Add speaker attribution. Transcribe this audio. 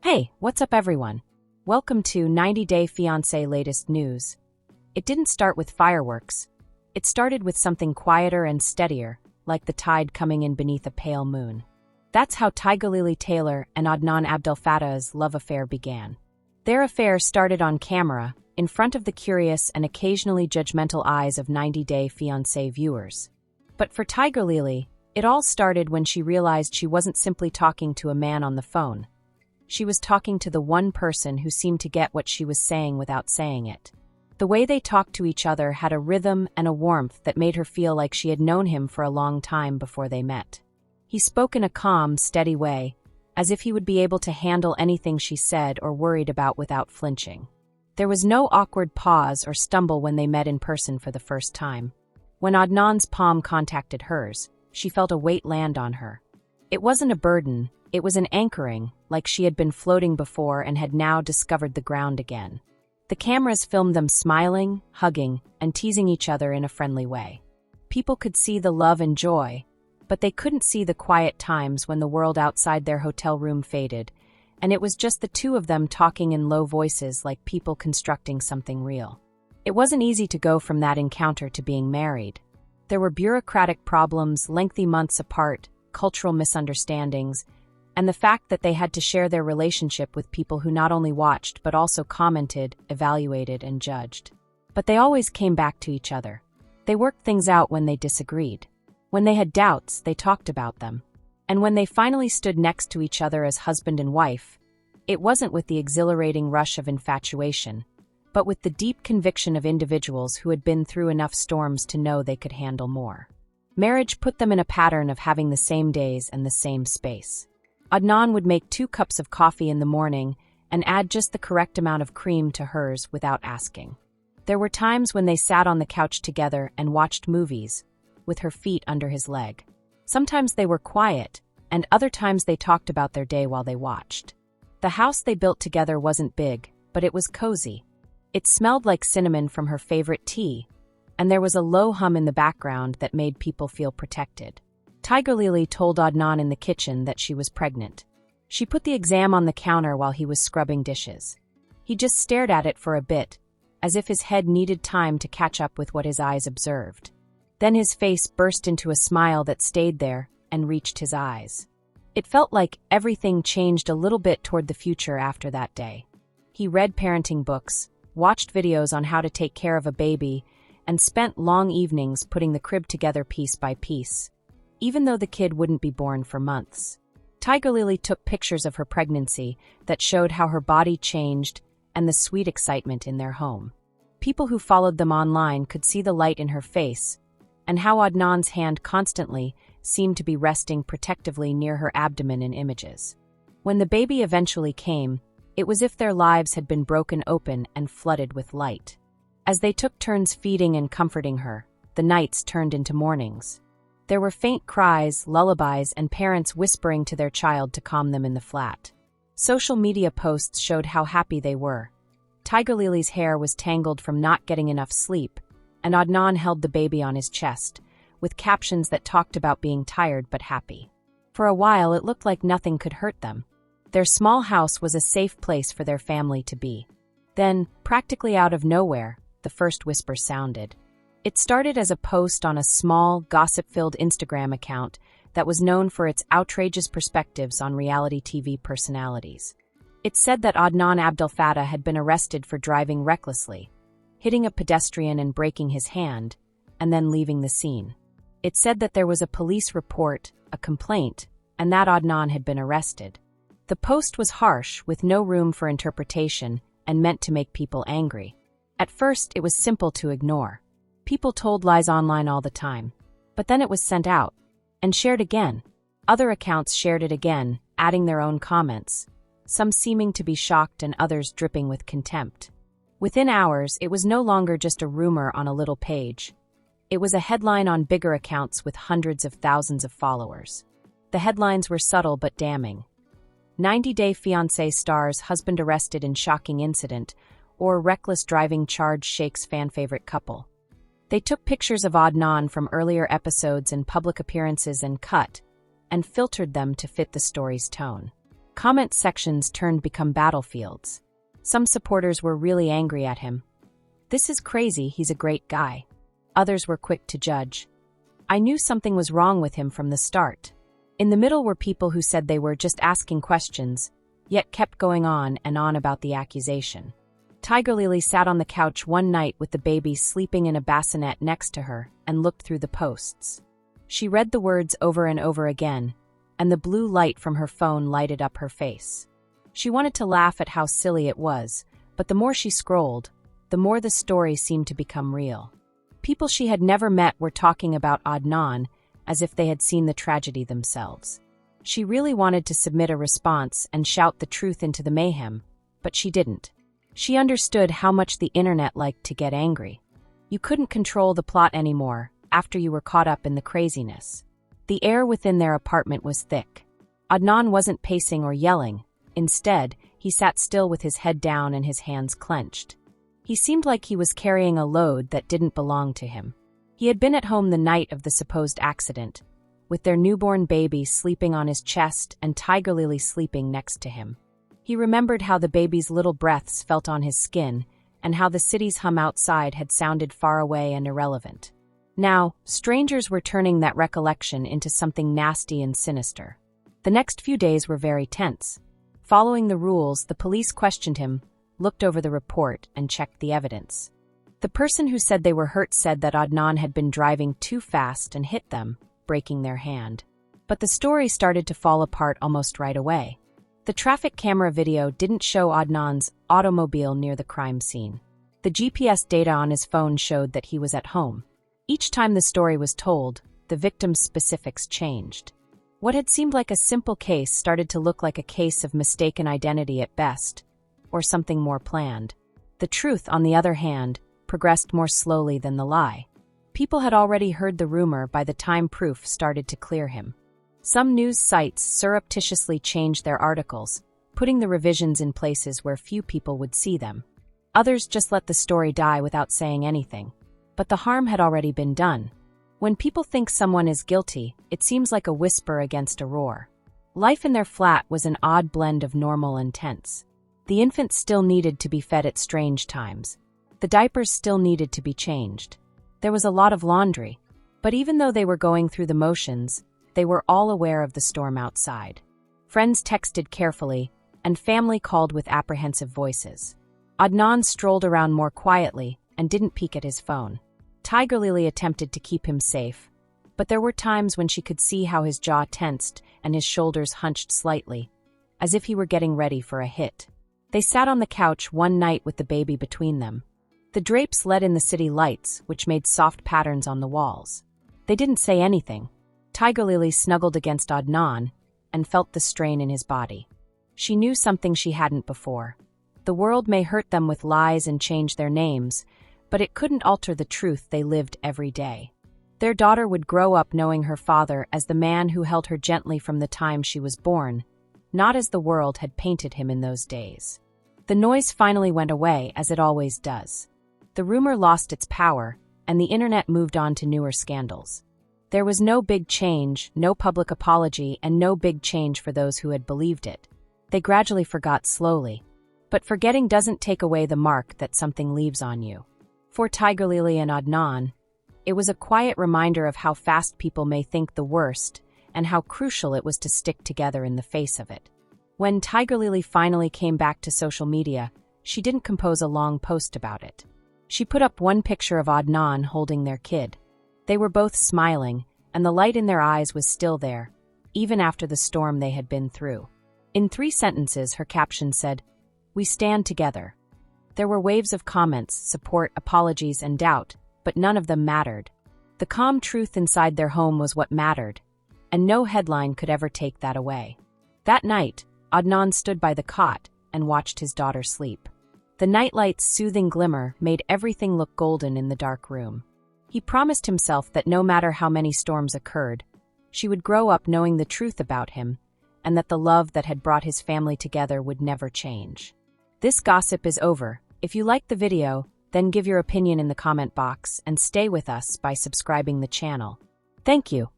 Speaker 1: Hey, what's up everyone? Welcome to 90 Day Fiancé latest news. It didn't start with fireworks. It started with something quieter and steadier, like the tide coming in beneath a pale moon. That's how Tigerlily Taylor and Adnan Abdelfattah's love affair began. Their affair started on camera, in front of the curious and occasionally judgmental eyes of 90 Day Fiancé viewers. But for Tigerlily, it all started when she realized she wasn't simply talking to a man on the phone. She was talking to the one person who seemed to get what she was saying without saying it. The way they talked to each other had a rhythm and a warmth that made her feel like she had known him for a long time before they met. He spoke in a calm, steady way, as if he would be able to handle anything she said or worried about without flinching. There was no awkward pause or stumble when they met in person for the first time. When Adnan's palm contacted hers, she felt a weight land on her. It wasn't a burden, it was an anchoring, like she had been floating before and had now discovered the ground again. The cameras filmed them smiling, hugging, and teasing each other in a friendly way. People could see the love and joy, but they couldn't see the quiet times when the world outside their hotel room faded, and it was just the two of them talking in low voices like people constructing something real. It wasn't easy to go from that encounter to being married. There were bureaucratic problems, lengthy months apart, cultural misunderstandings, and the fact that they had to share their relationship with people who not only watched but also commented, evaluated, and judged. But they always came back to each other. They worked things out when they disagreed. When they had doubts, they talked about them. And when they finally stood next to each other as husband and wife, it wasn't with the exhilarating rush of infatuation, but with the deep conviction of individuals who had been through enough storms to know they could handle more. Marriage put them in a pattern of having the same days and the same space. Adnan would make 2 cups of coffee in the morning and add just the correct amount of cream to hers without asking. There were times when they sat on the couch together and watched movies, with her feet under his leg. Sometimes they were quiet, and other times they talked about their day while they watched. The house they built together wasn't big, but it was cozy. It smelled like cinnamon from her favorite tea, and there was a low hum in the background that made people feel protected. Tigerlily told Adnan in the kitchen that she was pregnant. She put the exam on the counter while he was scrubbing dishes. He just stared at it for a bit, as if his head needed time to catch up with what his eyes observed. Then his face burst into a smile that stayed there and reached his eyes. It felt like everything changed a little bit toward the future after that day. He read parenting books, watched videos on how to take care of a baby, and spent long evenings putting the crib together piece by piece, even though the kid wouldn't be born for months. Tigerlily took pictures of her pregnancy that showed how her body changed and the sweet excitement in their home. People who followed them online could see the light in her face and how Adnan's hand constantly seemed to be resting protectively near her abdomen in images. When the baby eventually came, it was as if their lives had been broken open and flooded with light. As they took turns feeding and comforting her, the nights turned into mornings. There were faint cries, lullabies, and parents whispering to their child to calm them in the flat. Social media posts showed how happy they were. Tigerlily's hair was tangled from not getting enough sleep, and Adnan held the baby on his chest, with captions that talked about being tired but happy. For a while, it looked like nothing could hurt them. Their small house was a safe place for their family to be. Then, practically out of nowhere, the first whisper sounded. It started as a post on a small, gossip-filled Instagram account that was known for its outrageous perspectives on reality TV personalities. It said that Adnan Abdelfattah had been arrested for driving recklessly, hitting a pedestrian and breaking his hand, and then leaving the scene. It said that there was a police report, a complaint, and that Adnan had been arrested. The post was harsh, with no room for interpretation, and meant to make people angry. At first, it was simple to ignore. People told lies online all the time. But then it was sent out and shared again. Other accounts shared it again, adding their own comments, some seeming to be shocked and others dripping with contempt. Within hours, it was no longer just a rumor on a little page. It was a headline on bigger accounts with hundreds of thousands of followers. The headlines were subtle but damning. 90 Day Fiancé stars husband arrested in shocking incident, or reckless driving charge shakes fan-favorite couple. They took pictures of Adnan from earlier episodes and public appearances and filtered them to fit the story's tone. Comment sections turned become battlefields. Some supporters were really angry at him. "This is crazy, he's a great guy." Others were quick to judge. "I knew something was wrong with him from the start." In the middle were people who said they were just asking questions, yet kept going on and on about the accusation. Tigerlily sat on the couch one night with the baby sleeping in a bassinet next to her and looked through the posts. She read the words over and over again, and the blue light from her phone lighted up her face. She wanted to laugh at how silly it was, but the more she scrolled, the more the story seemed to become real. People she had never met were talking about Adnan as if they had seen the tragedy themselves. She really wanted to submit a response and shout the truth into the mayhem, but she didn't. She understood how much the internet liked to get angry. You couldn't control the plot anymore after you were caught up in the craziness. The air within their apartment was thick. Adnan wasn't pacing or yelling. Instead, he sat still with his head down and his hands clenched. He seemed like he was carrying a load that didn't belong to him. He had been at home the night of the supposed accident, with their newborn baby sleeping on his chest and Tigerlily sleeping next to him. He remembered how the baby's little breaths felt on his skin and how the city's hum outside had sounded far away and irrelevant. Now, strangers were turning that recollection into something nasty and sinister. The next few days were very tense. Following the rules, the police questioned him, looked over the report, and checked the evidence. The person who said they were hurt said that Adnan had been driving too fast and hit them, breaking their hand. But the story started to fall apart almost right away. The traffic camera video didn't show Adnan's automobile near the crime scene. The GPS data on his phone showed that he was at home. Each time the story was told, the victim's specifics changed. What had seemed like a simple case started to look like a case of mistaken identity at best, or something more planned. The truth, on the other hand, progressed more slowly than the lie. People had already heard the rumor by the time proof started to clear him. Some news sites surreptitiously changed their articles, putting the revisions in places where few people would see them. Others just let the story die without saying anything. But the harm had already been done. When people think someone is guilty, it seems like a whisper against a roar. Life in their flat was an odd blend of normal and tense. The infant still needed to be fed at strange times. The diapers still needed to be changed. There was a lot of laundry. But even though they were going through the motions, they were all aware of the storm outside. Friends texted carefully, and family called with apprehensive voices. Adnan strolled around more quietly and didn't peek at his phone. Tigerlily attempted to keep him safe, but there were times when she could see how his jaw tensed and his shoulders hunched slightly, as if he were getting ready for a hit. They sat on the couch one night with the baby between them. The drapes let in the city lights, which made soft patterns on the walls. They didn't say anything. Tigerlily snuggled against Adnan and felt the strain in his body. She knew something she hadn't before. The world may hurt them with lies and change their names, but it couldn't alter the truth they lived every day. Their daughter would grow up knowing her father as the man who held her gently from the time she was born, not as the world had painted him in those days. The noise finally went away, as it always does. The rumor lost its power, and the internet moved on to newer scandals. There was no big change, no public apology, and no big change for those who had believed it. They gradually forgot slowly. But forgetting doesn't take away the mark that something leaves on you. For Tigerlily and Adnan, it was a quiet reminder of how fast people may think the worst and how crucial it was to stick together in the face of it. When Tigerlily finally came back to social media, she didn't compose a long post about it. She put up one picture of Adnan holding their kid. They were both smiling, and the light in their eyes was still there, even after the storm they had been through. In 3 sentences, her caption said, "We stand together." There were waves of comments, support, apologies, and doubt, but none of them mattered. The calm truth inside their home was what mattered, and no headline could ever take that away. That night, Adnan stood by the cot and watched his daughter sleep. The nightlight's soothing glimmer made everything look golden in the dark room. He promised himself that no matter how many storms occurred, she would grow up knowing the truth about him, and that the love that had brought his family together would never change. This gossip is over. If you liked the video, then give your opinion in the comment box and stay with us by subscribing the channel. Thank you.